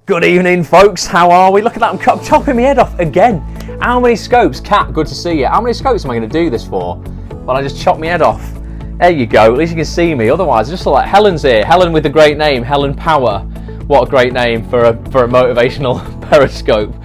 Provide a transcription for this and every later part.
Good evening, folks. How are we? Look at that, I'm chopping my head off again. How many scopes? Kat, good to see you. How many scopes am I going to do this for? Well, I just chopped my head off. There you go. At least you can see me. Otherwise, I just like Helen's here. Helen with the great name, Helen Power. What a great name for a motivational Periscope.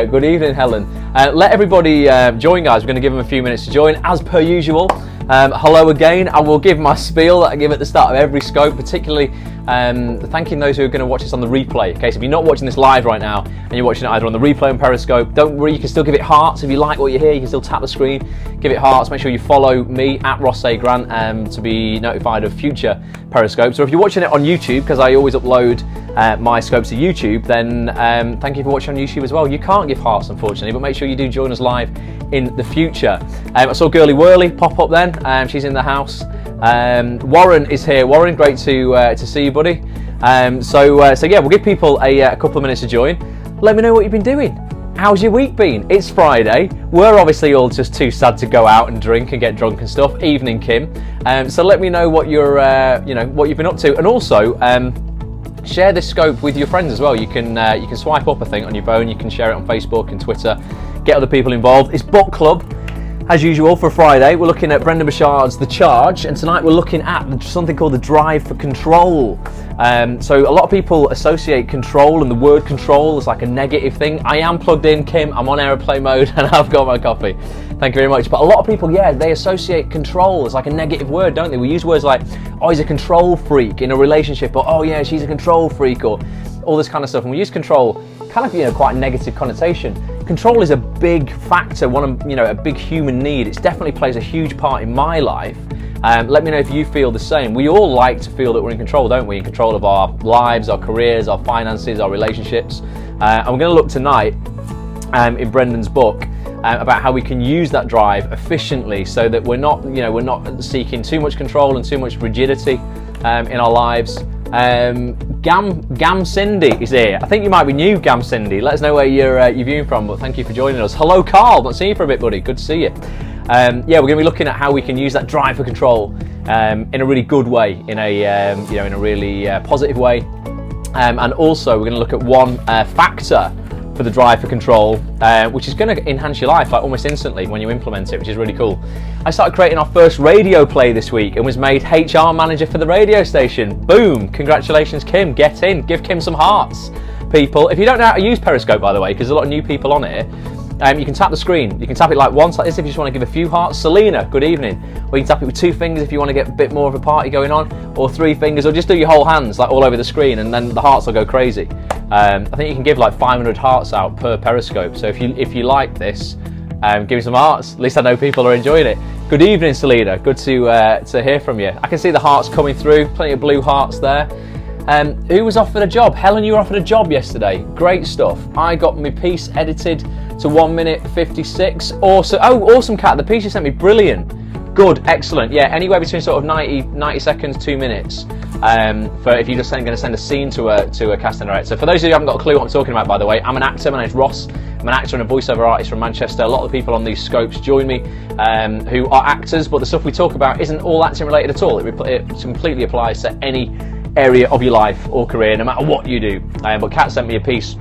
Good evening, Helen. Let everybody join, guys. We're going to give them a few minutes to join, as per usual. Hello again. I will give my spiel that I give at the start of every scope, particularly thanking those who are going to watch this on the replay. Okay, so if you're not watching this live right now and you're watching it either on the replay on Periscope, don't worry, you can still give it hearts. If you like what you hear, you can still tap the screen, give it hearts. Make sure you follow me at Ross A. Grant to be notified of future Periscopes. Or if you're watching it on YouTube, because I always upload my scopes to YouTube, then thank you for watching on YouTube as well. You can't give hearts, unfortunately, but make sure you do join us live in the future. I saw Girly Whirly pop up then. She's in the house. Warren is here. Warren, great to see you, buddy. So yeah, we'll give people a couple of minutes to join. Let me know what you've been doing. How's your week been? It's Friday. We're obviously all just too sad to go out and drink and get drunk and stuff. Evening, Kim. So let me know what you're, what you've been up to, and also share this scope with your friends as well. You can swipe up, I think, on your phone. You can share it on Facebook and Twitter. Get other people involved. It's book club. As usual for Friday, we're looking at Brendon Burchard's The Charge, and tonight we're looking at something called the drive for control. So a lot of people associate control and the word control as like a negative thing. I am plugged in, Kim, I'm on aeroplane mode and I've got my coffee. Thank you very much. But a lot of people, yeah, they associate control as like a negative word, don't they? We use words like, oh, he's a control freak in a relationship, or oh yeah, she's a control freak, or all this kind of stuff. And we use control kind of, quite a negative connotation. Control is a big factor, a big human need. It definitely plays a huge part in my life. Let me know if you feel the same. We all like to feel that we're in control, don't we? In control of our lives, our careers, our finances, our relationships. And we're going to look tonight in Brendon's book about how we can use that drive efficiently, so that we're not seeking too much control and too much rigidity in our lives. Gam Cindy is here. I think you might be new, Gam Cindy. Let us know where you're viewing from, but thank you for joining us. Hello, Carl. Not seen you for a bit, buddy. Good to see you. Yeah, we're going to be looking at how we can use that drive for control in a really good way, in a really positive way, and also we're going to look at one factor for the drive for control, which is going to enhance your life like almost instantly when you implement it, which is really cool. I started creating our first radio play this week and was made HR manager for the radio station. Boom! Congratulations, Kim. Get in. Give Kim some hearts, people. If you don't know how to use Periscope, by the way, because there's a lot of new people on here, you can tap the screen. You can tap it like once like this if you just want to give a few hearts. Selena, good evening. Or you can tap it with 2 fingers if you want to get a bit more of a party going on, or 3 fingers, or just do your whole hands like all over the screen, and then the hearts will go crazy. I think you can give like 500 hearts out per Periscope. So if you like this, give me some hearts. At least I know people are enjoying it. Good evening, Selena. Good to hear from you. I can see the hearts coming through. Plenty of blue hearts there. Who was offered a job? Helen, you were offered a job yesterday. Great stuff. I got my piece edited to 1 minute 56. Awesome. Oh, awesome, Kat. The piece you sent me, brilliant. Good, excellent. Yeah, anywhere between sort of 90 seconds, 2 minutes. For if you're just going to send a scene to a casting director. For those of you who haven't got a clue what I'm talking about, by the way, I'm an actor. My name's Ross. I'm an actor and a voiceover artist from Manchester. A lot of the people on these scopes join me who are actors, but the stuff we talk about isn't all acting related at all. It completely applies to any area of your life or career, no matter what you do. But Kat sent me a piece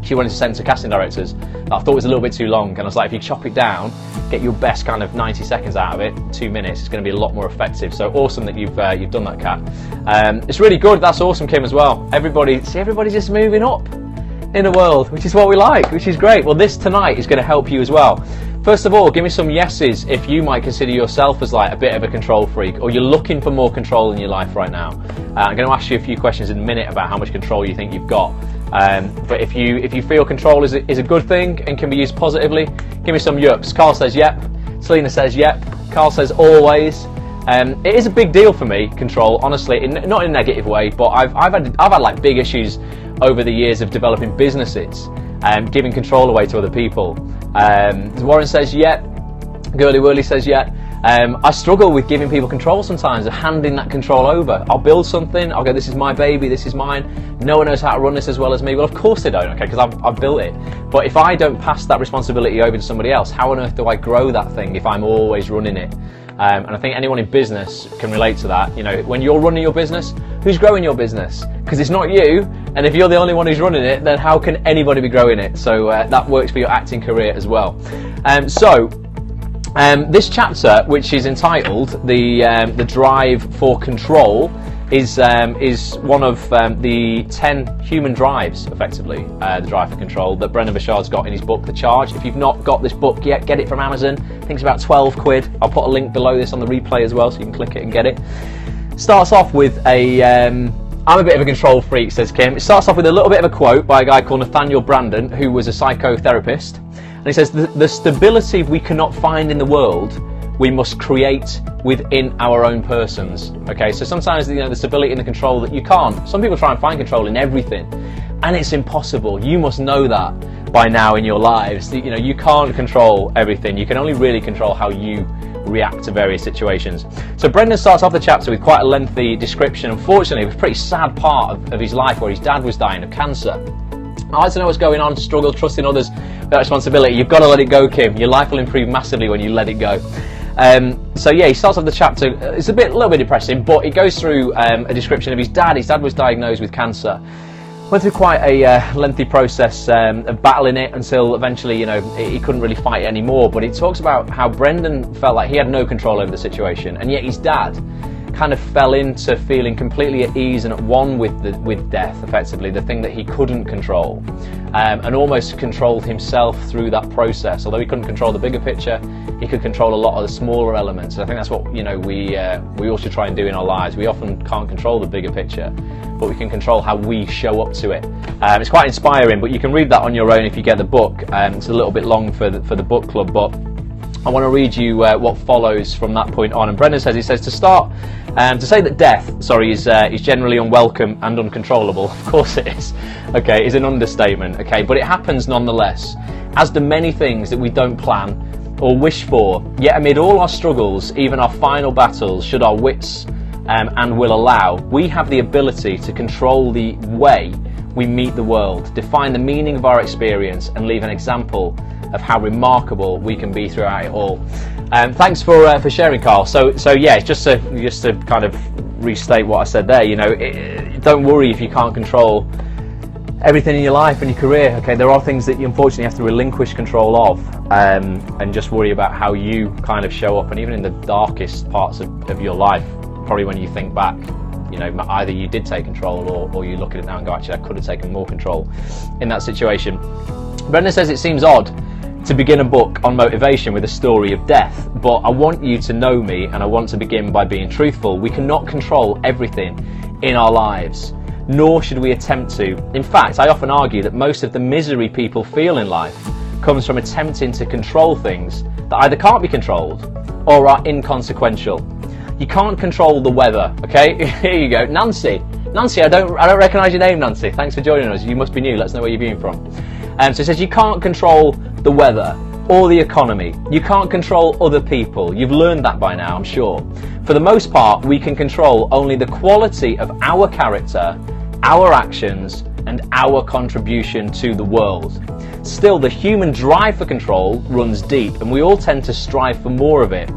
she wanted to send to casting directors that I thought was a little bit too long, and I was like, if you chop it down, get your best kind of 90 seconds out of it, 2 minutes, it's going to be a lot more effective. So awesome that you've done that, Kat. It's really good. That's awesome, Kim, as well. Everybody's just moving up in the world, which is what we like, which is great. Well, this tonight is going to help you as well. First of all, give me some yeses if you might consider yourself as like a bit of a control freak, or you're looking for more control in your life right now. I'm going to ask you a few questions in a minute about how much control you think you've got. But if you feel control is a good thing and can be used positively, give me some yups. Carl says yep. Selena says yep. Carl says always. It is a big deal for me, control, honestly, not in a negative way, but I've had like big issues over the years of developing businesses, giving control away to other people. Warren says yep. Girly Whirly says yep. I struggle with giving people control sometimes, and handing that control over. I'll build something, I'll go, this is my baby, this is mine, no one knows how to run this as well as me. Well, of course they don't, okay, because I've built it. But if I don't pass that responsibility over to somebody else, how on earth do I grow that thing if I'm always running it? And I think anyone in business can relate to that. You know, when you're running your business, who's growing your business? Because it's not you, and if you're the only one who's running it, then how can anybody be growing it? So that works for your acting career as well. This chapter, which is entitled The Drive for Control, is one of the 10 human drives, effectively, the drive for control, that Brendon Burchard's got in his book, The Charge. If you've not got this book yet, get it from Amazon. I think it's about 12 quid. I'll put a link below this on the replay as well, so you can click it and get it. Starts off with I'm a bit of a control freak, says Kim. It starts off with a little bit of a quote by a guy called Nathaniel Brandon, who was a psychotherapist. And he says, the stability we cannot find in the world, we must create within our own persons. Okay, so sometimes the stability and the control that you can't. Some people try and find control in everything, and it's impossible. You must know that by now in your lives. You know, you can't control everything. You can only really control how you react to various situations. So Brendon starts off the chapter with quite a lengthy description. Unfortunately, it was a pretty sad part of his life where his dad was dying of cancer. I like to know what's going on, struggle, trusting others, that responsibility. You've got to let it go, Kim. Your life will improve massively when you let it go. So yeah, he starts off the chapter, it's a little bit depressing, but it goes through a description of his dad. His dad was diagnosed with cancer. Went through quite a lengthy process of battling it until eventually, he couldn't really fight it anymore. But it talks about how Brendon felt like he had no control over the situation, and yet his dad kind of fell into feeling completely at ease and at one with death, effectively, the thing that he couldn't control, and almost controlled himself through that process. Although he couldn't control the bigger picture, he could control a lot of the smaller elements. And I think that's what we all should try and do in our lives. We often can't control the bigger picture, but we can control how we show up to it. It's quite inspiring, but you can read that on your own if you get the book. It's a little bit long for the book club, but I want to read you what follows from that point on. And Brendon says, to start, to say that death, is generally unwelcome and uncontrollable, of course it is, okay, is an understatement, okay, but it happens nonetheless, as do many things that we don't plan or wish for. Yet amid all our struggles, even our final battles, should our wits and will allow, we have the ability to control the way we meet the world, define the meaning of our experience, and leave an example of how remarkable we can be throughout it all. Thanks for sharing, Carl. So yeah, just to kind of restate what I said there. Don't worry if you can't control everything in your life and your career. Okay, there are things that you unfortunately have to relinquish control of, and just worry about how you kind of show up. And even in the darkest parts of your life, probably when you think back, either you did take control or you look at it now and go, actually, I could have taken more control in that situation. Brendon says it seems odd to begin a book on motivation with a story of death, but I want you to know me, and I want to begin by being truthful. We cannot control everything in our lives, nor should we attempt to. In fact, I often argue that most of the misery people feel in life comes from attempting to control things that either can't be controlled or are inconsequential. You can't control the weather, okay? Here you go. Nancy, I don't recognise your name, Nancy. Thanks for joining us. You must be new. Let us know where you're viewing from. So it says you can't control the weather or the economy. You can't control other people. You've learned that by now, I'm sure. For the most part, we can control only the quality of our character, our actions, and our contribution to the world. Still, the human drive for control runs deep, and we all tend to strive for more of it,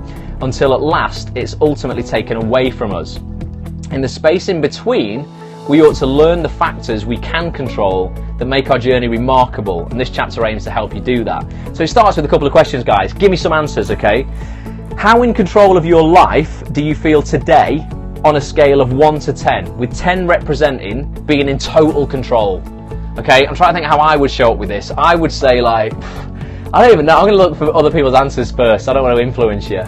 until at last it's ultimately taken away from us. In the space in between, we ought to learn the factors we can control that make our journey remarkable, and this chapter aims to help you do that. So it starts with a couple of questions, guys. Give me some answers, okay? How in control of your life do you feel today on a scale of 1 to 10, with 10 representing being in total control? Okay, I'm trying to think how I would show up with this. I would say, I don't even know. I'm going to look for other people's answers first. I don't want to influence you.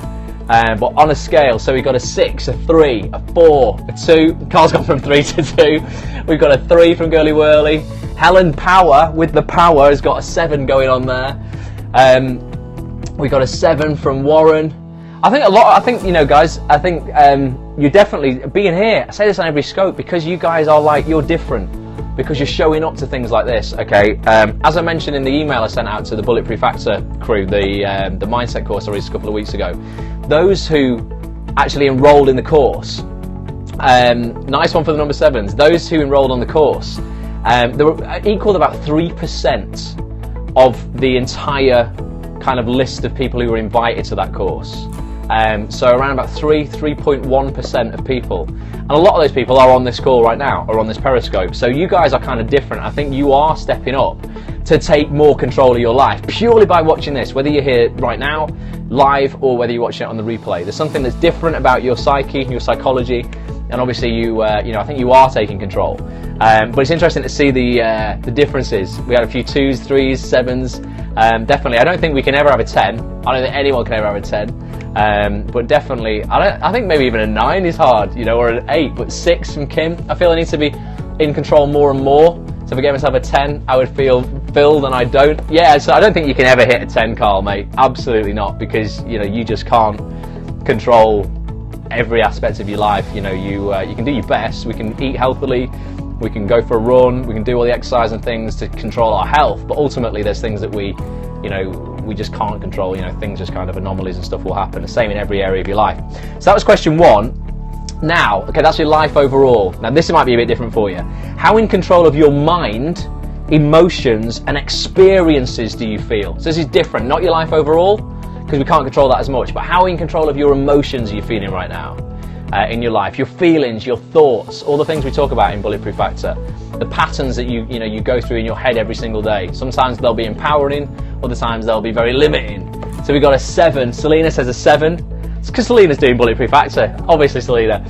But on a scale, so we've got a 6, a 3, a 4, a 2. Carl's gone from 3 to 2. We've got a 3 from Girly Whirly. Helen Power with the power has got a 7 going on there. We've got a 7 from Warren. Guys, you're definitely being here. I say this on every scope because you guys are you're different, because you're showing up to things like this, okay? As I mentioned in the email I sent out to the Bulletproof Actor crew, the mindset course I released a couple of weeks ago, those who actually enrolled in the course, nice one for the number 7s, those who enrolled on the course, there were equaled about 3% of the entire kind of list of people who were invited to that course. So around about 3.1% of people, and a lot of those people are on this call right now, or on this Periscope. So you guys are kind of different. I think you are stepping up to take more control of your life purely by watching this, whether you're here right now live or whether you're watching it on the replay. There's something that's different about your psyche, your psychology, and obviously you know, I think you are taking control. But it's interesting to see the differences. We had a few 2s, 3s, 7s. Definitely, I don't think we can ever have a 10. I don't think anyone can ever have a 10. But definitely, I think maybe even a 9 is hard, you know, or an 8. But 6 from Kim, I feel I need to be in control more and more. So if I gave myself a 10, I would feel filled, and I don't. Yeah, so I don't think you can ever hit a 10, Carl, mate. Absolutely not, because you know you just can't control every aspect of your life. You know, you can do your best. We can eat healthily, we can go for a run, we can do all the exercise and things to control our health. But ultimately, there's things that we just can't control. You know, things just kind of anomalies and stuff will happen. The same in every area of your life. So that was question 1. Now, okay, that's your life overall. Now, this might be a bit different for you. How in control of your mind, emotions, and experiences do you feel? So this is different, not your life overall, because we can't control that as much, but how in control of your emotions are you feeling right now in your life? Your feelings, your thoughts, all the things we talk about in Bulletproof Actor, the patterns that you go through in your head every single day. Sometimes they'll be empowering, other times they'll be very limiting. So we got a 7. Selena says a 7. It's because Selena's doing Bulletproof Actor, obviously Selena.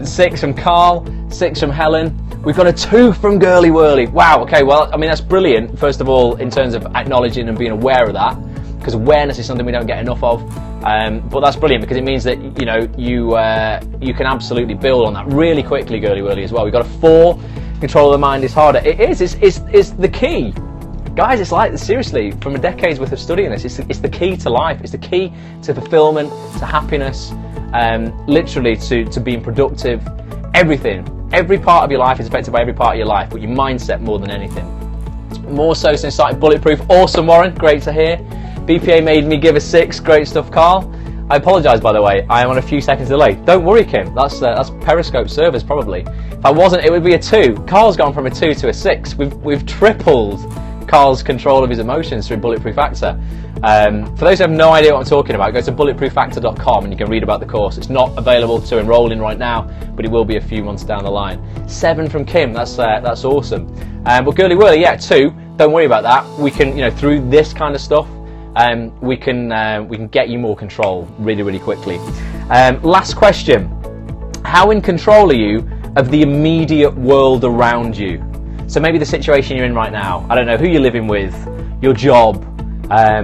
6 from Carl, 6 from Helen. We've got a 2 from Girly Whirly. Wow, okay, well, I mean, that's brilliant, first of all, in terms of acknowledging and being aware of that, because awareness is something we don't get enough of. But that's brilliant, because it means that, you know, you can absolutely build on that really quickly, Girly Whirly, as well. We've got a 4, control of the mind is harder. It is, it's the key. Guys, it's like, seriously, from a decade's worth of studying this, it's the key to life. It's the key to fulfillment, to happiness, literally to being productive, everything. Every part of your life is affected by every part of your life, but your mindset more than anything. More so since starting Bulletproof. Awesome, Warren, great to hear. BPA made me give a 6, great stuff, Carl. I apologise, by the way, I am on a few seconds delay. Don't worry, Kim, that's Periscope servers probably. If I wasn't, it would be a 2. Carl's gone from a 2 to a 6. We've tripled Carl's control of his emotions through Bulletproof Actor. For those who have no idea what I'm talking about, go to bulletproofactor.com and you can read about the course. It's not available to enroll in right now, but it will be a few months down the line. 7 from Kim, that's awesome. But Girly Whirly, yeah, 2. Don't worry about that. We can, you know, through this kind of stuff, we can get you more control really, really quickly. Last question: how in control are you of the immediate world around you? So maybe the situation you're in right now, I don't know who you're living with, your job,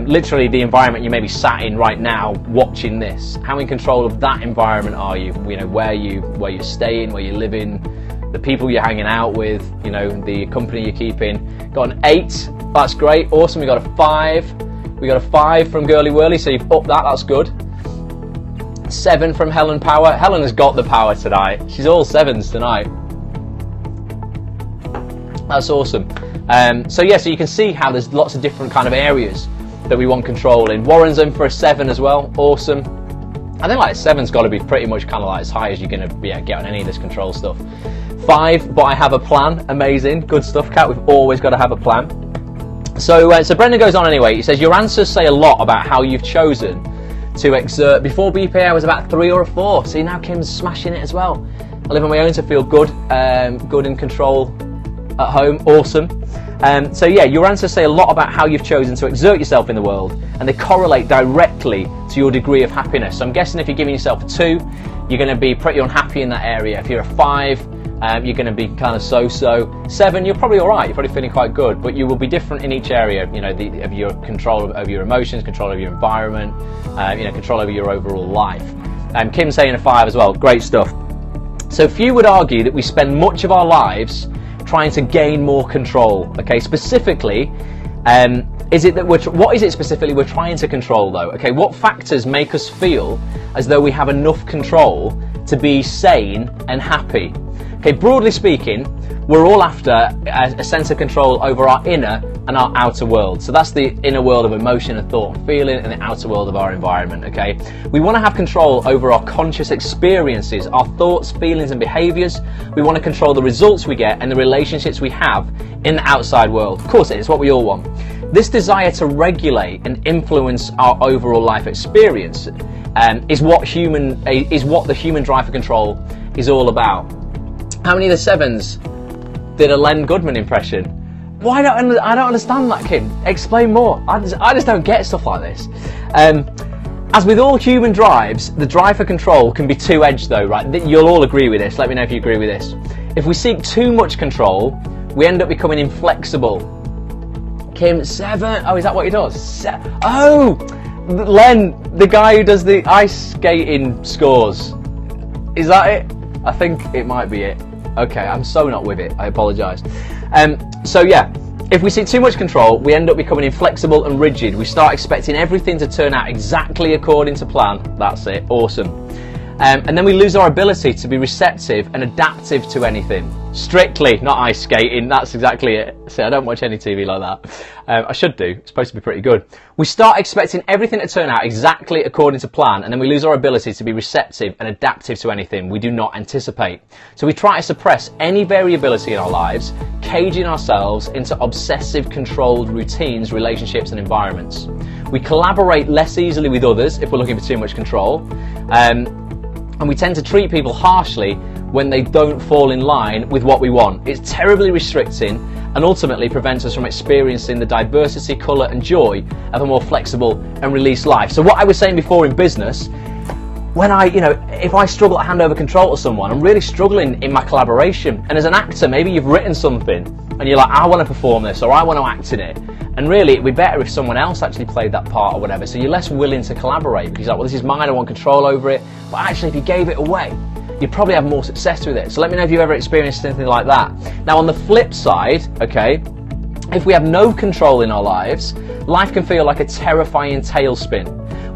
literally the environment you may be sat in right now watching this. How in control of that environment are you? You know, where you're staying, where you're living, the people you're hanging out with, you know, the company you're keeping. Got an 8, that's great, awesome. We got a 5. We got a 5 from Girly Whirly, so you've upped that, that's good. 7 from Helen Power. Helen has got the power tonight. She's all 7s tonight. That's awesome. So yeah, so you can see how there's lots of different kind of areas that we want control in. Warren's in for a 7 as well. Awesome. I think like 7's got to be pretty much kind of like as high as you're going to get on any of this control stuff. 5, but I have a plan. Amazing. Good stuff, Kat. We've always got to have a plan. So Brendon goes on anyway. He says, your answers say a lot about how you've chosen to exert. Before BPA, I was about 3 or a 4. See, now Kim's smashing it as well. I live on my own to feel good, good in control at home. Awesome. So yeah, your answers say a lot about how you've chosen to exert yourself in the world, and they correlate directly to your degree of happiness. So I'm guessing if you're giving yourself a 2, you're going to be pretty unhappy in that area. If you're a 5, you're going to be kind of so-so. 7, you're probably all right. You're probably feeling quite good, but you will be different in each area. You know, of your control over your emotions, control over your environment, you know, control over your overall life. Kim's saying a 5 as well. Great stuff. So few would argue that we spend much of our lives trying to gain more control. Okay, specifically, what is it specifically we're trying to control though? Okay, what factors make us feel as though we have enough control to be sane and happy? Okay, broadly speaking, we're all after a sense of control over our inner and our outer world. So that's the inner world of emotion and thought and feeling, and the outer world of our environment, okay? We want to have control over our conscious experiences, our thoughts, feelings and behaviours. We want to control the results we get and the relationships we have in the outside world. Of course, it's what we all want. This desire to regulate and influence our overall life experience is what the human drive for control is all about. How many of the sevens did a Len Goodman impression? I don't understand that, Kim. Explain more. I just don't get stuff like this. As with all human drives, the drive for control can be two-edged though, right? You'll all agree with this. Let me know if you agree with this. If we seek too much control, we end up becoming inflexible. Kim, 7. Oh, is that what he does? Oh, Len, the guy who does the ice skating scores. Is that it? I think it might be it. Okay, I'm so not with it. I apologise. So yeah, if we seek too much control, we end up becoming inflexible and rigid. We start expecting everything to turn out exactly according to plan. That's it. Awesome. And then we lose our ability to be receptive and adaptive to anything. Strictly, not ice skating. That's exactly it. See, I don't watch any TV like that. I should do. It's supposed to be pretty good. We start expecting everything to turn out exactly according to plan, and then we lose our ability to be receptive and adaptive to anything we do not anticipate. So we try to suppress any variability in our lives, caging ourselves into obsessive, controlled routines, relationships, and environments. We collaborate less easily with others if we're looking for too much control. And we tend to treat people harshly when they don't fall in line with what we want. It's terribly restricting and ultimately prevents us from experiencing the diversity, colour and joy of a more flexible and released life. So what I was saying before in business, when if I struggle to hand over control to someone, I'm really struggling in my collaboration. And as an actor, maybe you've written something and you're like, I want to perform this or I want to act in it. And really, it'd be better if someone else actually played that part or whatever. So you're less willing to collaborate because you're like, well, this is mine, I want control over it. But actually, if you gave it away, you'd probably have more success with it. So let me know if you've ever experienced anything like that. Now, on the flip side, okay, if we have no control in our lives, life can feel like a terrifying tailspin.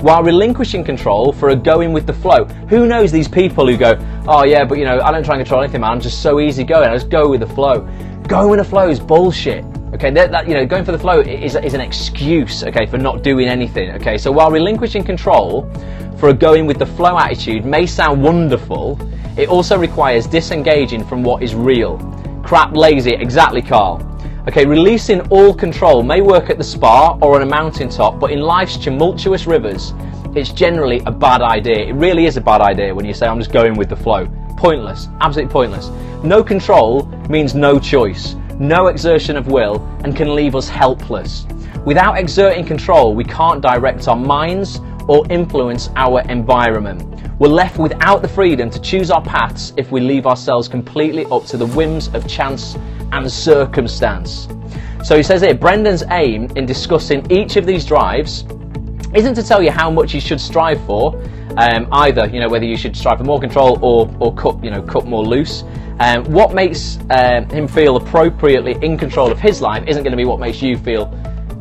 While relinquishing control for a going with the flow. Who knows these people who go, oh yeah, but I don't try and control anything, man. I'm just so easy going. I just go with the flow. Going with the flow is bullshit. Okay, going for the flow is an excuse, okay, for not doing anything. Okay, so while relinquishing control for a going with the flow attitude may sound wonderful, it also requires disengaging from what is real. Crap, lazy, exactly, Carl. Okay, releasing all control may work at the spa or on a mountaintop, but in life's tumultuous rivers, it's generally a bad idea. It really is a bad idea when you say, I'm just going with the flow. Pointless, absolutely pointless. No control means no choice, no exertion of will, and can leave us helpless. Without exerting control, we can't direct our minds or influence our environment. We're left without the freedom to choose our paths if we leave ourselves completely up to the whims of chance and circumstance. So he says here, Brendon's aim in discussing each of these drives isn't to tell you how much you should strive for, either, whether you should strive for more control or cut more loose. What makes him feel appropriately in control of his life isn't going to be what makes you feel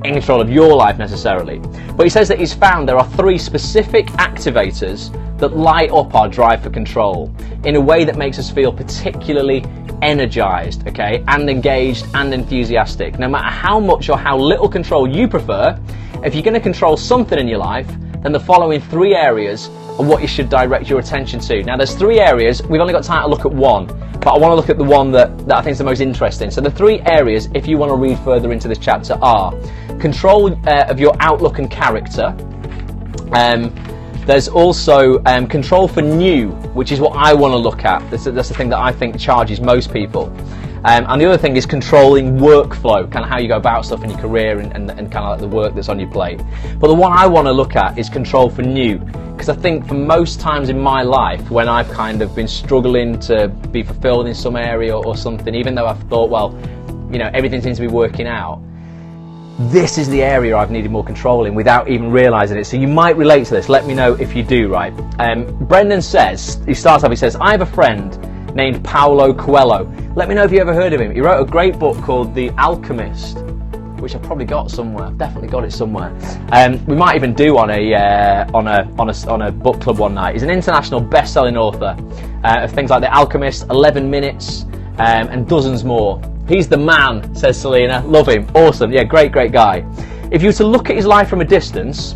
in control of your life necessarily. But he says that he's found there are 3 specific activators that light up our drive for control in a way that makes us feel particularly energized, okay, and engaged and enthusiastic. No matter how much or how little control you prefer, if you're going to control something in your life, then the following 3 areas are what you should direct your attention to. Now there's 3 areas, we've only got time to look at one, but I want to look at the one that I think is the most interesting. So the 3 areas, if you want to read further into this chapter, are control of your outlook and character. There's also control for new, which is what I want to look at. That's the thing that I think charges most people. And the other thing is controlling workflow, kind of how you go about stuff in your career and kind of like the work that's on your plate. But the one I want to look at is control for new, because I think for most times in my life when I've kind of been struggling to be fulfilled in some area or something, even though I've thought, well, everything seems to be working out, this is the area I've needed more control in without even realising it. So you might relate to this. Let me know if you do, right? Brendon says, he starts off, he says, I have a friend named Paulo Coelho. Let me know if you ever heard of him. He wrote a great book called The Alchemist, which I've probably got somewhere. I've definitely got it somewhere. We might even do on a book club one night. He's an international best-selling author of things like The Alchemist, 11 Minutes, and dozens more. He's the man, says Selena. Love him. Awesome. Yeah, great guy. If you were to look at his life from a distance,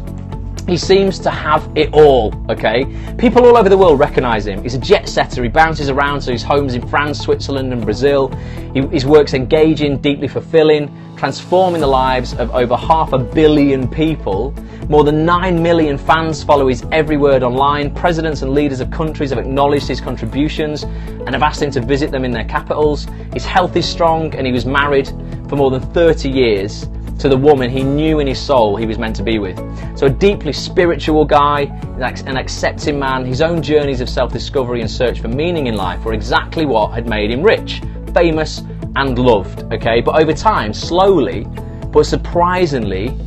He seems to have it all, okay? People all over the world recognise him. He's a jet setter. He bounces around to his homes in France, Switzerland and Brazil. His work's engaging, deeply fulfilling, transforming the lives of over 500 million people. More than 9 million fans follow his every word online. Presidents and leaders of countries have acknowledged his contributions and have asked him to visit them in their capitals. His health is strong, and he was married for more than 30 years to the woman he knew in his soul he was meant to be with. So a deeply spiritual guy, an accepting man. His own journeys of self-discovery and search for meaning in life were exactly what had made him rich, famous and loved, okay? But over time, slowly but surprisingly,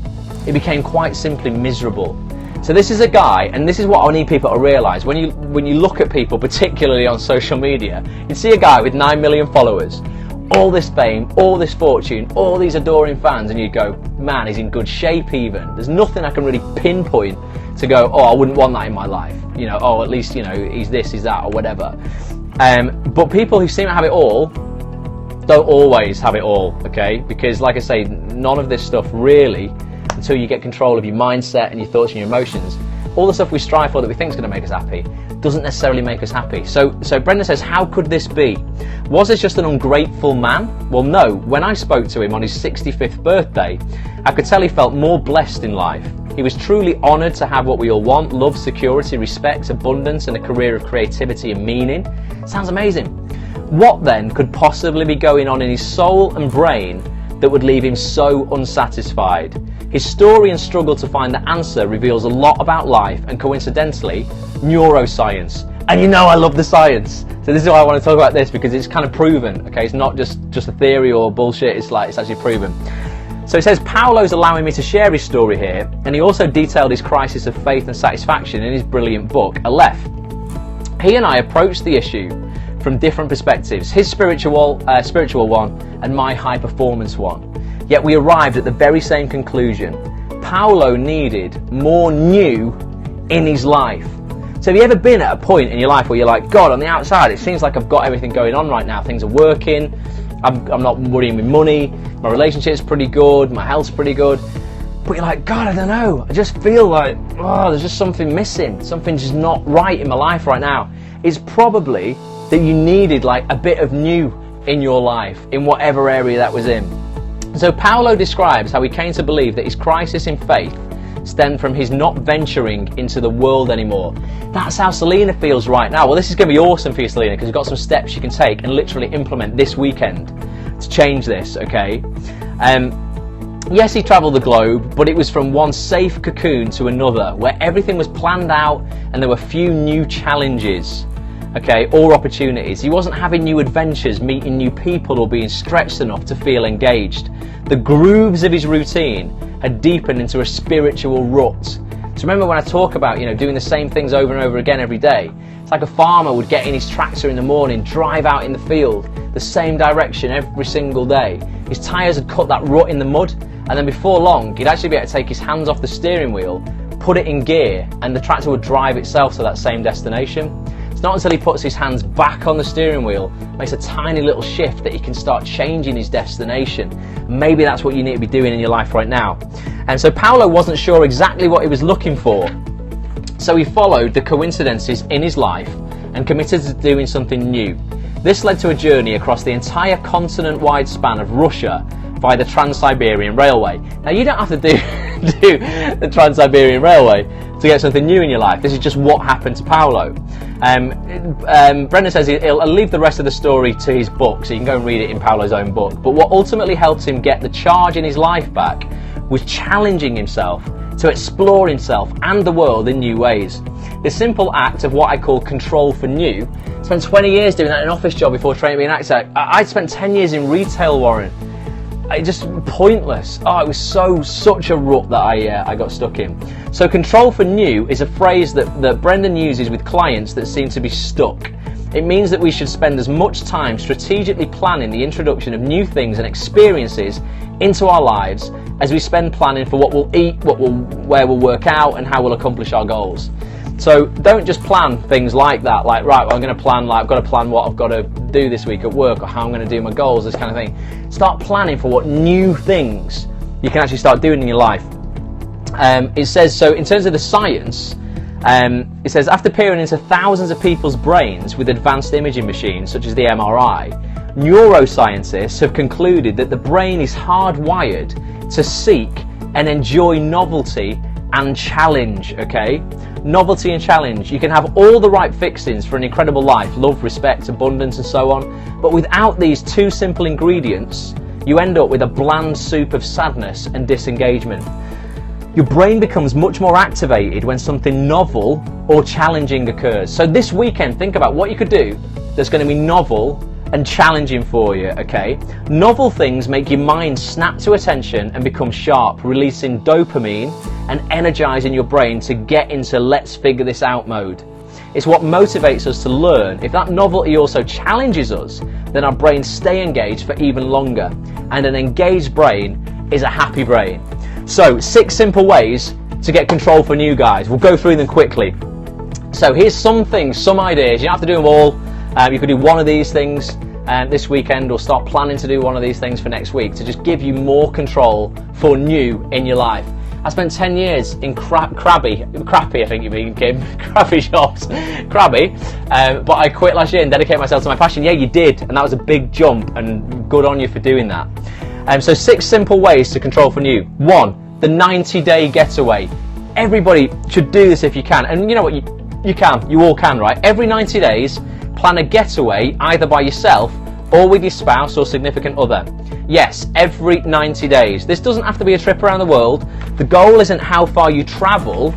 he became quite simply miserable. So this is a guy, and this is what I need people to realise. When you look at people, particularly on social media, you see a guy with 9 million followers, all this fame, all this fortune, all these adoring fans, and you go, man, he's in good shape even. There's nothing I can really pinpoint to go, oh, I wouldn't want that in my life. You know, oh, at least, you know, he's this, he's that, or whatever. But people who seem to have it all don't always have it all, okay? Because, like I say, none of this stuff really, until you get control of your mindset and your thoughts and your emotions, all the stuff we strive for that we think is going to make us happy doesn't necessarily make us happy. So Brendon says, how could this be? Was this just an ungrateful man? Well, no. When I spoke to him on his 65th birthday, I could tell he felt more blessed in life. He was truly honoured to have what we all want: love, security, respect, abundance, and a career of creativity and meaning. Sounds amazing. What then could possibly be going on in his soul and brain that would leave him so unsatisfied? His story and struggle to find the answer reveals a lot about life and, coincidentally, neuroscience. And you know I love the science. So this is why I want to talk about this, because it's kind of proven, okay? It's not just a theory or bullshit, it's actually proven. So he says, Paolo's allowing me to share his story here, and he also detailed his crisis of faith and satisfaction in his brilliant book, Aleph. He and I approached the issue from different perspectives, his spiritual one and my high performance one. Yet we arrived at the very same conclusion. Paolo needed more new in his life. So have you ever been at a point in your life where you're like, God, on the outside it seems like I've got everything going on right now, things are working, I'm not worrying with money, my relationship's pretty good, my health's pretty good, but you're like, God, I don't know, I just feel like, oh, there's just something missing, something's just not right in my life right now. It's probably that you needed like a bit of new in your life, in whatever area that was in. So Paolo describes how he came to believe that his crisis in faith stemmed from his not venturing into the world anymore. That's how Selena feels right now. Well, this is going to be awesome for you, Selena, because you've got some steps you can take and literally implement this weekend to change this, okay? Yes, he travelled the globe, but it was from one safe cocoon to another, where everything was planned out and there were few new challenges, okay, or opportunities. He wasn't having new adventures, meeting new people, or being stretched enough to feel engaged. The grooves of his routine had deepened into a spiritual rut. So remember when I talk about, you know, doing the same things over and over again every day? It's like a farmer would get in his tractor in the morning, drive out in the field, the same direction every single day. His tyres had cut that rut in the mud, and then before long, he'd actually be able to take his hands off the steering wheel, put it in gear, and the tractor would drive itself to that same destination. It's not until he puts his hands back on the steering wheel, makes a tiny little shift, that he can start changing his destination. Maybe that's what you need to be doing in your life right now. And so Paolo wasn't sure exactly what he was looking for. So he followed the coincidences in his life and committed to doing something new. This led to a journey across the entire continent-wide span of Russia via the Trans-Siberian Railway. Now, you don't have to do the Trans-Siberian Railway to get something new in your life. This is just what happened to Paolo. Brendon says I'll leave the rest of the story to his book, so you can go and read it in Paolo's own book. But what ultimately helped him get the charge in his life back was challenging himself to explore himself and the world in new ways. The simple act of what I call control for new. I spent 20 years doing that in an office job before training to be an actor. I'd spent 10 years in retail, Warren. It just pointless. Oh, it was such a rut that I got stuck in. So control for new is a phrase that Brendon uses with clients that seem to be stuck. It means that we should spend as much time strategically planning the introduction of new things and experiences into our lives as we spend planning for what we'll eat, where we'll work out, and how we'll accomplish our goals. So don't just plan things like that, like, right, well, I'm going to plan, like, I've got to plan what I've got to do this week at work, or how I'm going to do my goals, this kind of thing. Start planning for what new things you can actually start doing in your life. It says, so in terms of the science, it says, after peering into thousands of people's brains with advanced imaging machines such as the MRI, neuroscientists have concluded that the brain is hardwired to seek and enjoy novelty and challenge, okay? Novelty and challenge. You can have all the right fixings for an incredible life, love, respect, abundance and so on, but without these two simple ingredients, you end up with a bland soup of sadness and disengagement. Your brain becomes much more activated when something novel or challenging occurs. So this weekend, think about what you could do that's going to be novel and challenging for you, okay? Novel things make your mind snap to attention and become sharp, releasing dopamine and energizing your brain to get into let's figure this out mode. It's what motivates us to learn. If that novelty also challenges us, then our brains stay engaged for even longer. And an engaged brain is a happy brain. So 6 simple ways to get control for new guys. We'll go through them quickly. So here's some things, some ideas. You don't have to do them all. You could do one of these things this weekend, or start planning to do one of these things for next week to just give you more control for new in your life. I spent 10 years in crappy, I think you mean, Kim, crappy shops, crabby, but I quit last year and dedicated myself to my passion. Yeah, you did, and that was a big jump, and good on you for doing that. So 6 simple ways to control for new. 1, the 90-day getaway. Everybody should do this if you can, and you know what, you all can, right? Every 90 days, plan a getaway either by yourself or with your spouse or significant other. Yes, every 90 days. This doesn't have to be a trip around the world. The goal isn't how far you travel,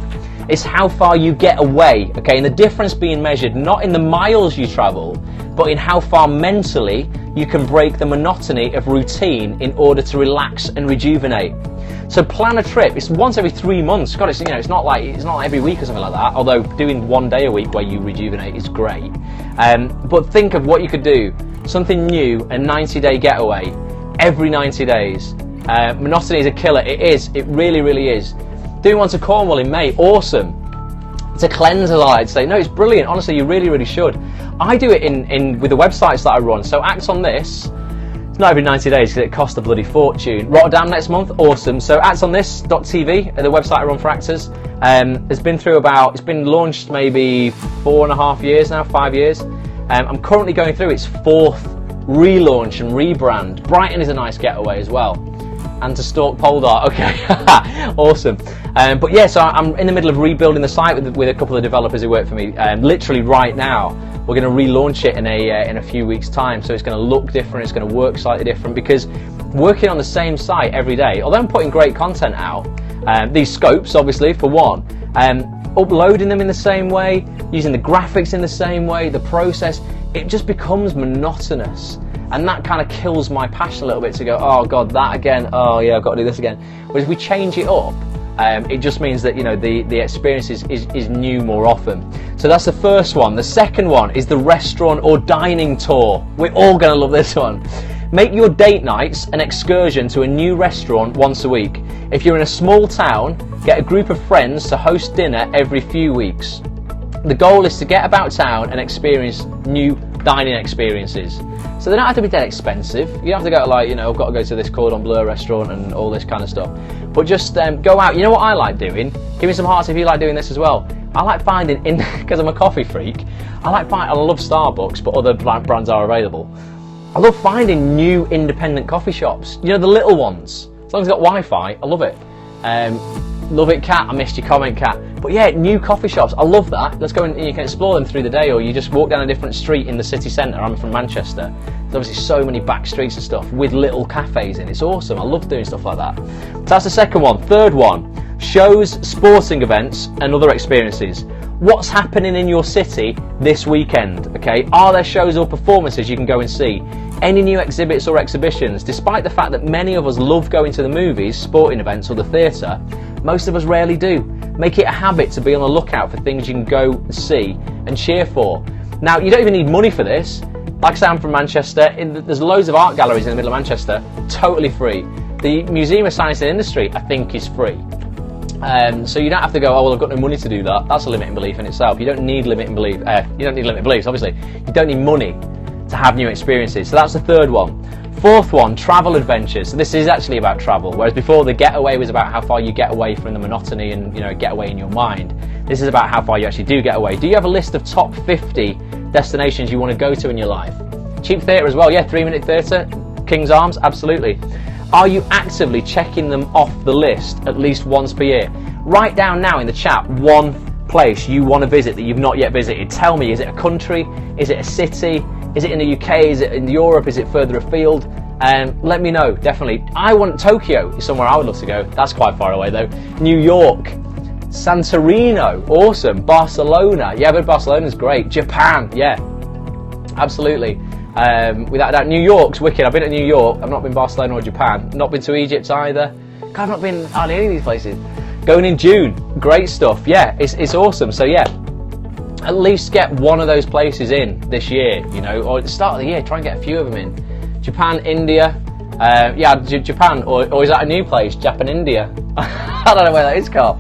it's how far you get away, okay? And the difference being measured not in the miles you travel, but in how far mentally you can break the monotony of routine in order to relax and rejuvenate. So plan a trip. It's once every 3 months. God, it's not like every week or something like that. Although doing 1 day a week where you rejuvenate is great. But think of what you could do. Something new, a 90-day getaway every 90 days. Monotony is a killer. It is. It really, really is. Doing one to Cornwall in May. Awesome. It's a cleanser, I'd say. No, it's brilliant. Honestly, you really, really should. I do it with the websites that I run. So Acts on This. It's not every 90 days because it costs a bloody fortune. Rotterdam next month, awesome. So actsonthis.tv, the website I run for actors, it's been launched maybe 4.5 years now, 5 years. I'm currently going through its 4th relaunch and rebrand. Brighton is a nice getaway as well. And to stalk pole dart, okay, awesome. But yeah, so I'm in the middle of rebuilding the site with a couple of developers who work for me. Literally right now, we're going to relaunch it in a few weeks' time. So it's going to look different, it's going to work slightly different, because working on the same site every day, although I'm putting great content out, these scopes obviously for one, uploading them in the same way, using the graphics in the same way, the process, it just becomes monotonous. And that kind of kills my passion a little bit to go, oh God, that again, oh yeah, I've got to do this again. Whereas if we change it up, it just means that, you know, the experience is new more often. So that's the first one. The second one is the restaurant or dining tour. We're all going to love this one. Make your date nights an excursion to a new restaurant once a week. If you're in a small town, get a group of friends to host dinner every few weeks. The goal is to get about town and experience new dining experiences. So they don't have to be that expensive. You don't have to go to, like, you know, I've got to go to this Cordon Bleu restaurant and all this kind of stuff. But just go out. You know what I like doing? Give me some hearts if you like doing this as well. I like finding, because I'm a coffee freak, I love Starbucks, but other brands are available. I love finding new independent coffee shops. You know, the little ones. As long as it's got Wi-Fi, I love it. Love it, Kat. I missed your comment, Kat. But yeah, new coffee shops. I love that. Let's go and you can explore them through the day, or you just walk down a different street in the city centre. I'm from Manchester. There's obviously so many back streets and stuff with little cafes in. It's awesome. I love doing stuff like that. So that's the second one. Third one, shows, sporting events and other experiences. What's happening in your city this weekend? Okay, are there shows or performances you can go and see? Any new exhibits or exhibitions? Despite the fact that many of us love going to the movies, sporting events or the theatre, most of us rarely do. Make it a habit to be on the lookout for things you can go see and cheer for. Now, you don't even need money for this. Like I say, I'm from Manchester. There's loads of art galleries in the middle of Manchester, totally free. The Museum of Science and Industry, I think, is free. So you don't have to go, oh well, I've got no money to do that. That's a limiting belief in itself. You don't need limiting belief. You don't need limiting beliefs, obviously. You don't need money to have new experiences. So that's the third one. Fourth one, travel adventures. So this is actually about travel, whereas before the getaway was about how far you get away from the monotony and, you know, get away in your mind. This is about how far you actually do get away. Do you have a list of top 50 destinations you want to go to in your life? Cheap theatre as well, yeah, 3-minute theatre, King's Arms, absolutely. Are you actively checking them off the list at least once per year? Write down now in the chat one place you want to visit that you've not yet visited. Tell me, is it a country? Is it a city? Is it in the UK? Is it in Europe? Is it further afield? Let me know, definitely. I want Tokyo, is somewhere I would love to go. That's quite far away though. New York, Santorino, awesome. Barcelona, yeah, but Barcelona's great. Japan, yeah, absolutely. Without a doubt, New York's wicked. I've been to New York. I've not been Barcelona or Japan. Not been to Egypt either. God, I've not been on any of these places. Going in June, great stuff. Yeah, it's awesome. So yeah, at least get one of those places in this year, you know, or at the start of the year, try and get a few of them in. Japan, India, yeah, Japan, or is that a new place? Japan, India. I don't know where that is, Carl,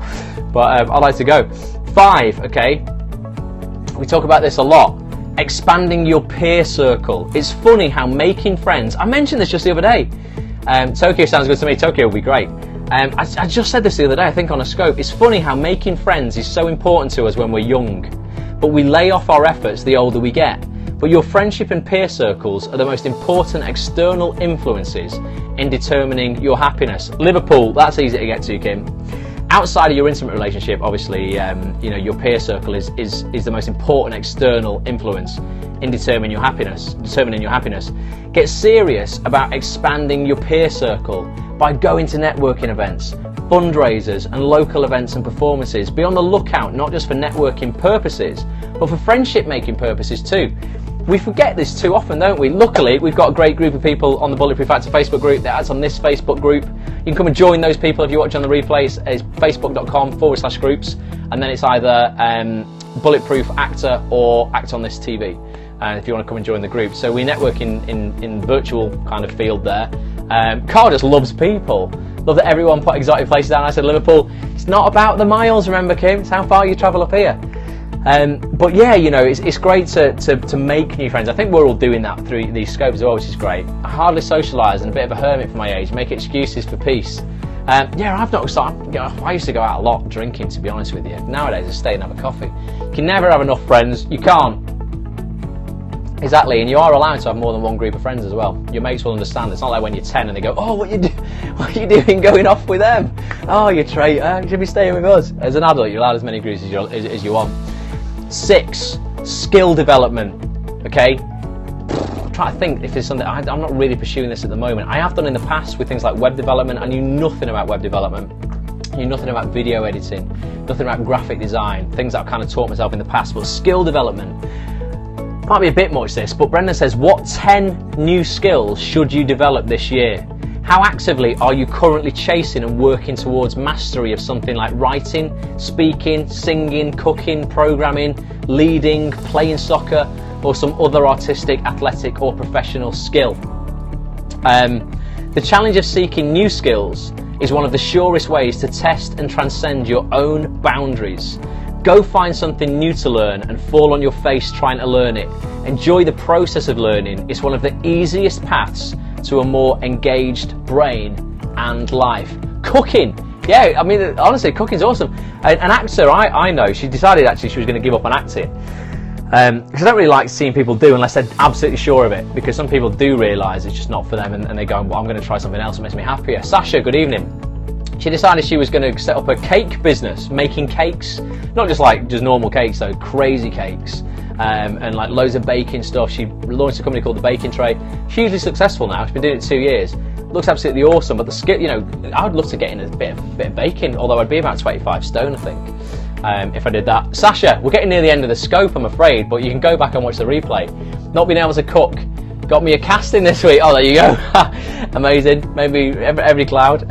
but I'd like to go. 5, okay. We talk about this a lot. Expanding your peer circle. It's funny how making friends, I mentioned this just the other day. Tokyo sounds good to me. Tokyo would be great. I just said this the other day, I think, on a scope. It's funny how making friends is so important to us when we're young, but we lay off our efforts the older we get. But your friendship and peer circles are the most important external influences in determining your happiness. Liverpool, that's easy to get to, Kim. Outside of your intimate relationship, obviously, you know, your peer circle is the most important external influence in determining your happiness. Get serious about expanding your peer circle by going to networking events, fundraisers and local events and performances. Be on the lookout not just for networking purposes, but for friendship making purposes too. We forget this too often, don't we? Luckily, we've got a great group of people on the Bulletproof Actor Facebook group that's on this Facebook group. You can come and join those people if you watch on the replays. It's facebook.com/groups, and then it's either Bulletproof Actor or Act on This TV. If you want to come and join the group. So we network in virtual kind of field there. Carl just loves people. Love that everyone put exotic places down. I said Liverpool. It's not about the miles, remember, Kim? It's how far you travel up here. But yeah, you know, it's great to make new friends. I think we're all doing that through these scopes as well, which is great. I hardly socialise and a bit of a hermit for my age, make excuses for peace. Yeah, I've not started, I used to go out a lot drinking, to be honest with you. Nowadays I stay and have a coffee. You can never have enough friends, you can't. Exactly, and you are allowed to have more than one group of friends as well. Your mates will understand. It's not like when you're 10 and they go, oh, what are you doing going off with them? Oh, you traitor, you should be staying with us. As an adult, you're allowed as many groups as you want. 6, skill development, okay? I'm trying to think if there's something, I'm not really pursuing this at the moment. I have done in the past with things like web development. I knew nothing about web development. I knew nothing about video editing, nothing about graphic design, things that I've kind of taught myself in the past, but skill development. Might be a bit much this, but Brendon says, what 10 new skills should you develop this year? How actively are you currently chasing and working towards mastery of something like writing, speaking, singing, cooking, programming, leading, playing soccer, or some other artistic, athletic or professional skill? The challenge of seeking new skills is one of the surest ways to test and transcend your own boundaries. Go find something new to learn and fall on your face trying to learn it. Enjoy the process of learning. It's one of the easiest paths to a more engaged brain and life. Cooking. Yeah, I mean, honestly, cooking's awesome. An actor I know, she decided actually she was going to give up on acting. Because I don't really like seeing people do unless they're absolutely sure of it. Because some people do realise it's just not for them and they go, well, I'm going to try something else that makes me happier. Sasha, good evening. She decided she was going to set up a cake business, making cakes, not just normal cakes though, crazy cakes, and like loads of baking stuff. She launched a company called The Baking Tray. Hugely successful now. She's been doing it 2 years. Looks absolutely awesome. But the skill, you know, I would love to get in a bit of baking. Although I'd be about 25 stone, I think, if I did that. Sasha, we're getting near the end of the scope, I'm afraid, but you can go back and watch the replay. Not being able to cook. Got me a casting this week. Oh, there you go. Amazing. Maybe every cloud.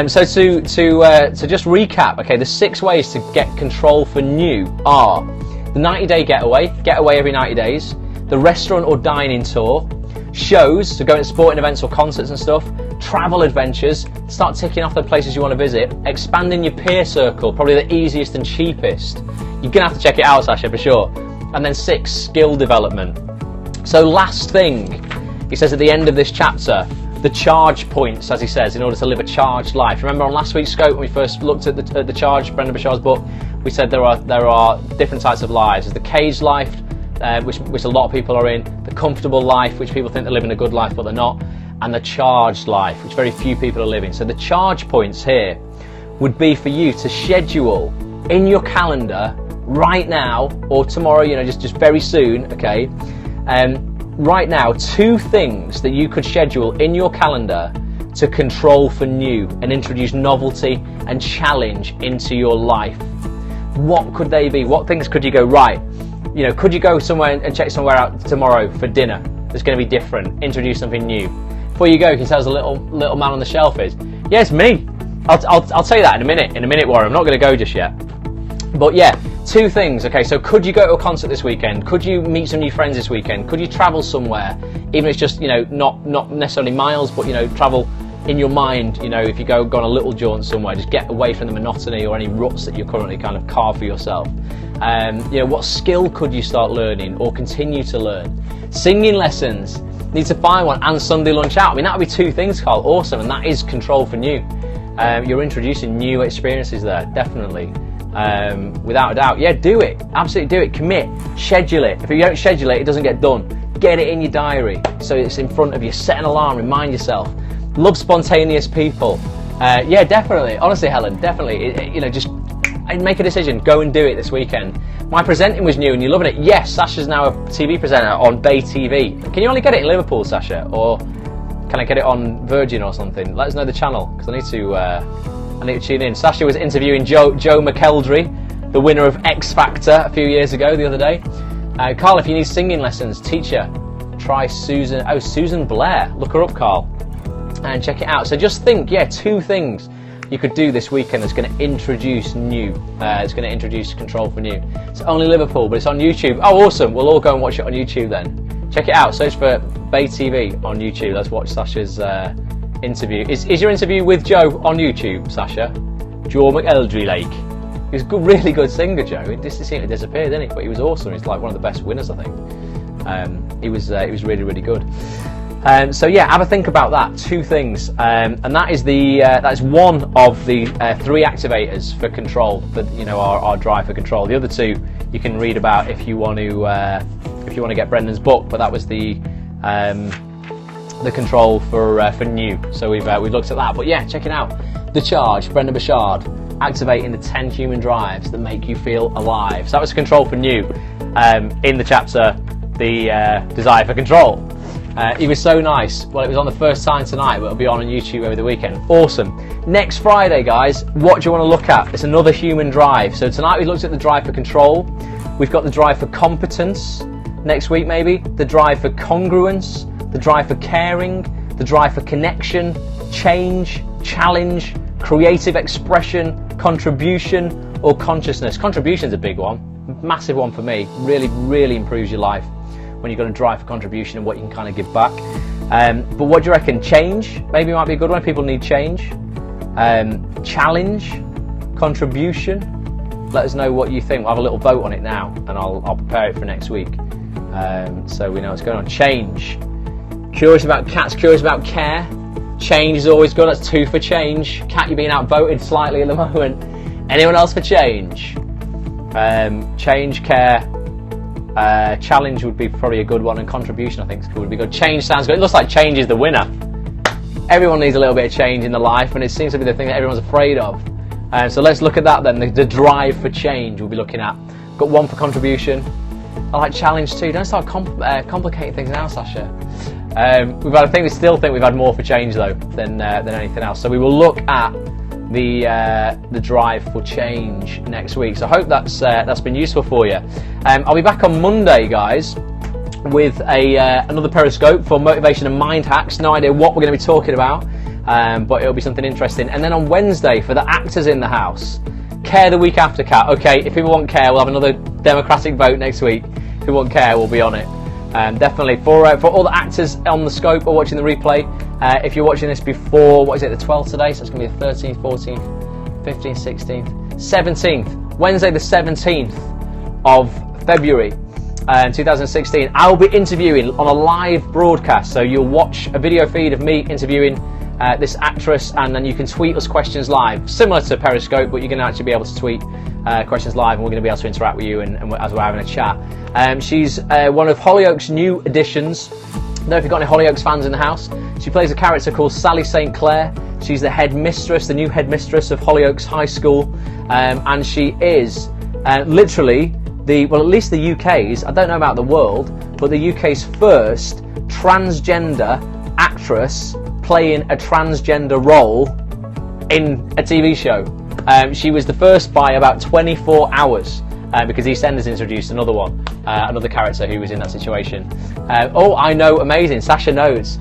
So to just recap, okay, the 6 ways to get control for new are the 90-day getaway every 90 days, the restaurant or dining tour, shows, so going to sporting events or concerts and stuff, travel adventures, start ticking off the places you want to visit, expanding your peer circle, probably the easiest and cheapest. You're going to have to check it out, Sasha, for sure. And then 6, skill development. So last thing, He says at the end of this chapter, the charge points, as he says, in order to live a charged life. Remember on last week's scope when we first looked at the charge, Brendon Burchard's book, we said there are different types of lives. There's the caged life, which a lot of people are in, the comfortable life, which people think they're living a good life but they're not, and the charged life, which very few people are living. So the charge points here would be for you to schedule in your calendar right now or tomorrow, just very soon, okay, right now, 2 things that you could schedule in your calendar to control for new and introduce novelty and challenge into your life. What could they be? What things could you go, right, could you go somewhere and check somewhere out tomorrow for dinner that's going to be different, introduce something new? Before you go, he says the little man on the shelf is, yeah, it's me. I'll tell you that in a minute, Warren. I'm not going to go just yet. But yeah, 2 things. Okay, so could you go to a concert this weekend? Could you meet some new friends this weekend? Could you travel somewhere? Even if it's just, not necessarily miles, but, travel in your mind, if you go on a little jaunt somewhere, just get away from the monotony or any ruts that you're currently kind of carved for yourself. What skill could you start learning or continue to learn? Singing lessons. Need to find one, and Sunday lunch out. I mean, that would be 2 things, Carl. Awesome, and that is control for new. You're introducing new experiences there, definitely. Without a doubt. Yeah, do it. Absolutely do it. Commit. Schedule it. If you don't schedule it, it doesn't get done. Get it in your diary so it's in front of you. Set an alarm. Remind yourself. Love spontaneous people. Yeah, definitely. Honestly, Helen, definitely. Just make a decision. Go and do it this weekend. My presenting was new and you're loving it. Yes, Sasha's now a TV presenter on Bay TV. Can you only get it in Liverpool, Sasha? Or can I get it on Virgin or something? Let us know the channel, because I need to tune in. Sasha was interviewing Joe McElderry, the winner of X Factor a few years ago, the other day. Carl, if you need singing lessons, teacher, try Susan Blair. Look her up, Carl, and check it out. So just think, 2 things you could do this weekend that's going to introduce new. It's going to introduce control for new. It's only Liverpool, but it's on YouTube. Oh, awesome. We'll all go and watch it on YouTube then. Check it out. Search for Bay TV on YouTube. Let's watch Sasha's interview. Is your interview with Joe on YouTube, Sasha? Joe McElderry, he was a really good singer, Joe. He just seemed to disappear, didn't he? But he was awesome. He's like one of the best winners, I think. He was really, really good. So yeah, have a think about that. 2 things, and that is one of the 3 activators for control. For our drive for control. The other 2 you can read about if you want to get Brendon's book. But that was the control for new. So we've looked at that. But yeah, check it out. The Charge, Brendon Burchard, activating the 10 human drives that make you feel alive. So that was control for new in the chapter, the desire for control. He was so nice. Well, it was on the first time tonight, but it'll be on YouTube over the weekend. Awesome. Next Friday, guys, what do you want to look at? It's another human drive. So tonight we looked at the drive for control. We've got the drive for competence. Next week, maybe the drive for congruence, the drive for caring, the drive for connection, change, challenge, creative expression, contribution, or consciousness. Contribution's a big one, massive one for me. Really, really improves your life when you've got a drive for contribution and what you can kind of give back. But what do you reckon? Change maybe might be a good one. People need change. Challenge, contribution. Let us know what you think. We'll have a little vote on it now, and I'll prepare it for next week, so we know what's going on. Change. Curious about cats. Curious about care. Change is always good. That's 2 for change. Cat, you're being outvoted slightly at the moment. Anyone else for change? Change, care. Challenge would be probably a good one, and contribution I think would be good. Change sounds good. It looks like change is the winner. Everyone needs a little bit of change in their life, and it seems to be the thing that everyone's afraid of. So let's look at that then. The drive for change we'll be looking at. Got 1 for contribution. I like challenge too. Don't start complicating things now, Sasha. We still think we've had more for change though than anything else. So we will look at the drive for change next week. So I hope that's been useful for you. I'll be back on Monday, guys, with another Periscope for motivation and mind hacks. No idea what we're going to be talking about, but it'll be something interesting. And then on Wednesday for the actors in the house, care the week after, Cat. Okay, if people want care, we'll have another democratic vote next week. If people want care, we'll be on it. Definitely for all the actors on the scope or watching the replay. If you're watching this before, what is it, the 12th today? So it's going to be the 13th, 14th, 15th, 16th, 17th. Wednesday the 17th of February. in 2016, I'll be interviewing on a live broadcast. So you'll watch a video feed of me interviewing this actress, and then you can tweet us questions live, similar to Periscope, but you're going to actually be able to tweet questions live, and we're going to be able to interact with you and as we're having a chat. She's one of Hollyoaks' new additions. I don't know if you've got any Hollyoaks fans in the house. She plays a character called Sally St. Clair. She's the headmistress, the new headmistress of Hollyoaks High School, and she is literally well, at least the UK's, I don't know about the world, but the UK's first transgender actress playing a transgender role in a TV show. She was the first by about 24 hours because EastEnders introduced another one, another character who was in that situation. Oh, I know, amazing, Sasha knows.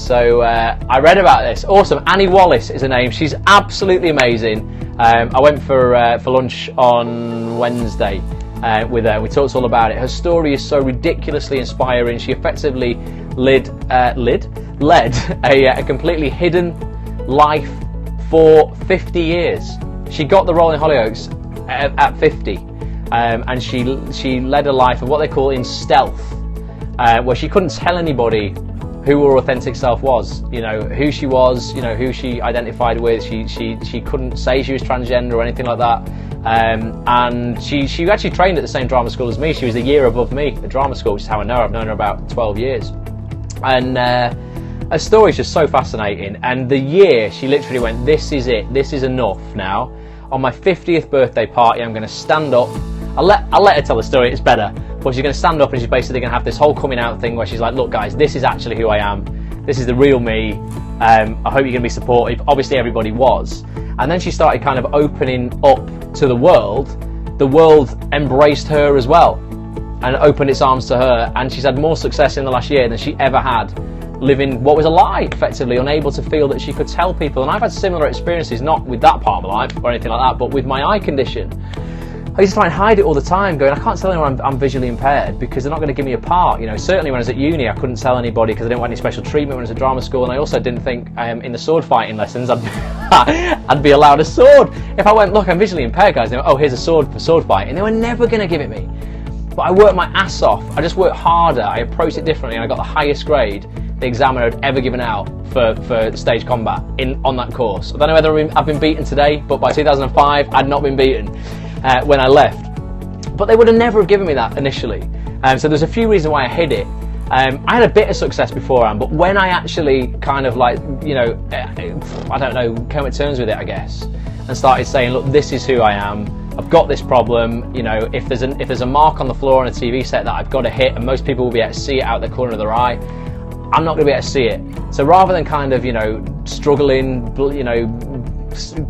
So I read about this. Awesome. Annie Wallace is her name. She's absolutely amazing. I went for lunch on Wednesday with her. We talked all about it. Her story is so ridiculously inspiring. She effectively led a completely hidden life for 50 years. She got the role in Hollyoaks at 50, and she led a life of what they call in stealth, where she couldn't tell anybody who her authentic self was, you know, who she was, you know, who she identified with. She couldn't say she was transgender or anything like that. And she actually trained at the same drama school as me. She was a year above me at drama school, which is how I know her. I've known her about 12 years. And her story is just so fascinating. And the year she literally went, this is it, this is enough now. On my 50th birthday party, I'm going to stand up. I'll let her tell the story, it's better. But she's going to stand up and she's basically going to have this whole coming out thing where she's like, look guys, this is actually who I am. This is the real me. I hope you're going to be supportive. Obviously everybody was. And then she started kind of opening up to the world. The world embraced her as well and opened its arms to her. And she's had more success in the last year than she ever had living what was a lie, effectively, unable to feel that she could tell people. And I've had similar experiences, not with that part of my life or anything like that, but with my eye condition. I used to try and hide it all the time, going, I can't tell anyone I'm visually impaired because they're not going to give me a part. You know, certainly when I was at uni, I couldn't tell anybody because I didn't want any special treatment when I was at drama school, and I also didn't think in the sword fighting lessons I'd be allowed a sword. If I went, look, I'm visually impaired, guys, they went, oh, here's a sword for sword fighting. They were never going to give it me. But I worked my ass off. I just worked harder. I approached it differently, and I got the highest grade the examiner had ever given out for stage combat on that course. I don't know whether I've been beaten today, but by 2005, I'd not been beaten when I left. But they would have never given me that initially. So there's a few reasons why I hid it. I had a bit of success beforehand, but when I actually kind of like, you know, I don't know, came to terms with it, I guess, and started saying, look, this is who I am. I've got this problem. You know, if there's a mark on the floor on a TV set that I've got to hit, and most people will be able to see it out the corner of their eye, I'm not going to be able to see it. So rather than kind of, you know, struggling, you know,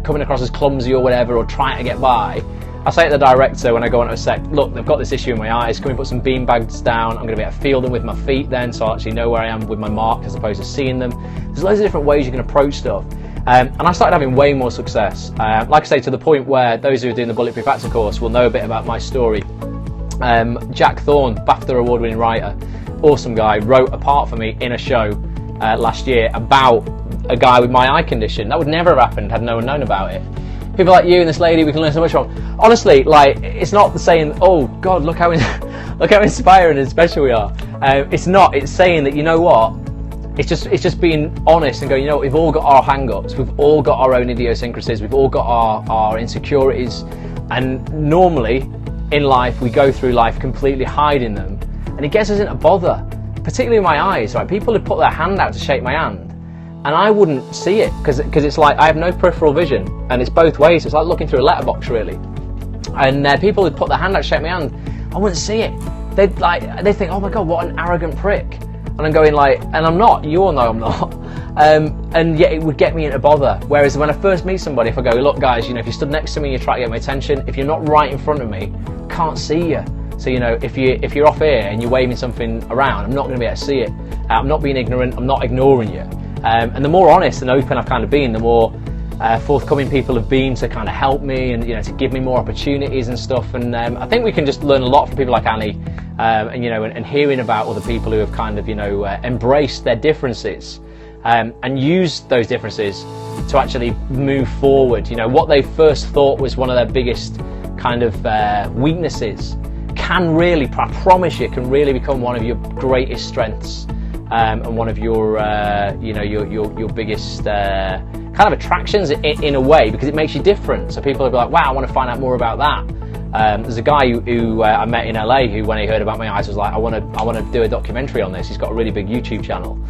coming across as clumsy or whatever, or trying to get by, I say to the director when I go onto a set, look, they've got this issue in my eyes, can we put some bean bags down? I'm going to be able to feel them with my feet then, so I actually know where I am with my mark as opposed to seeing them. There's loads of different ways you can approach stuff. And I started having way more success. Like I say, to the point where those who are doing the Bulletproof Actor course will know a bit about my story. Jack Thorne, BAFTA award-winning writer, awesome guy, wrote a part for me in a show last year about a guy with my eye condition. That would never have happened had no one known about it. People like you and this lady we can learn so much from. Honestly, like, it's not the saying, oh God, look how inspiring and special we are. It's not. It's saying that, you know what, it's just being honest and going, you know what, we've all got our hang-ups, we've all got our own idiosyncrasies, we've all got our insecurities, and normally in life we go through life completely hiding them, and it gets us into bother, particularly with my eyes. Right, people would put their hand out to shake my hand and I wouldn't see it because it's like I have no peripheral vision, and it's both ways. It's like looking through a letterbox, really. And people would put their hand out to shake my hand, I wouldn't see it. They'd think, oh my God, what an arrogant prick. And I'm going like, and I'm not, you all know I'm not. And yet it would get me into bother. Whereas when I first meet somebody, if I go, look guys, you know, if you stood next to me and you try to get my attention, if you're not right in front of me, I can't see you. So, you know, if you're off here and you're waving something around, I'm not going to be able to see it. I'm not being ignorant, I'm not ignoring you. And the more honest and open I've kind of been, the more forthcoming people have been to kind of help me and, you know, to give me more opportunities and stuff. And I think we can just learn a lot from people like Annie, and, you know, and hearing about other people who have kind of, you know, embraced their differences and used those differences to actually move forward. You know, what they first thought was one of their biggest kind of weaknesses can really, I promise you, can really become one of your greatest strengths, and one of your, your biggest kind of attractions in a way, because it makes you different. So people will be like, wow, I want to find out more about that. There's a guy who I met in LA who, when he heard about my eyes, was like, I want to do a documentary on this. He's got a really big YouTube channel,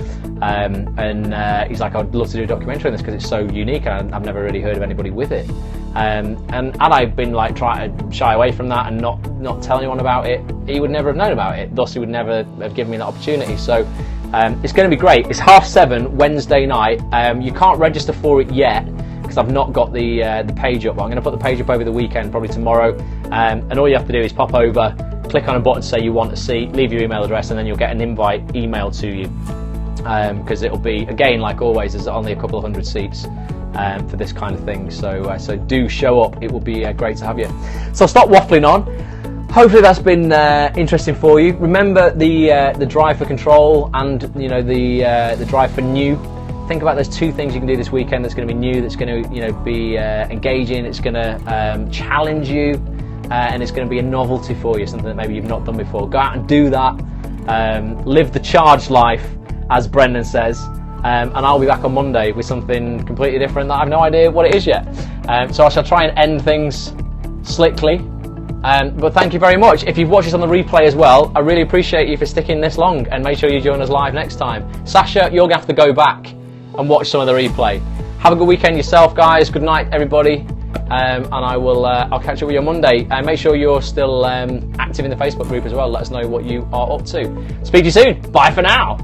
and he's like, I'd love to do a documentary on this because it's so unique, and I've never really heard of anybody with it. And had I been like trying to shy away from that and not tell anyone about it, he would never have known about it. Thus, he would never have given me that opportunity. So it's going to be great. It's 7:30 Wednesday night. You can't register for it yet because I've not got the page up. But I'm going to put the page up over the weekend, probably tomorrow. And all you have to do is pop over, click on a button to say you want a seat, leave your email address, and then you'll get an invite emailed to you. Because it'll be, again, like always, there's only a couple of hundred seats for this kind of thing. So do show up. It will be great to have you. So stop waffling on. Hopefully that's been interesting for you. Remember the drive for control and the drive for new. Think about those two things you can do this weekend that's going to be new, that's going to be engaging, it's going to challenge you, and it's going to be a novelty for you, something that maybe you've not done before. Go out and do that. Live the charged life, as Brendon says. And I'll be back on Monday with something completely different that I have no idea what it is yet. So I shall try and end things slickly. But thank you very much. If you've watched this on the replay as well, I really appreciate you for sticking this long, and make sure you join us live next time. Sasha, you're going to have to go back and watch some of the replay. Have a good weekend yourself, guys. Good night, everybody. And I'll catch up with you on Monday. Make sure you're still active in the Facebook group as well. Let us know what you are up to. Speak to you soon. Bye for now.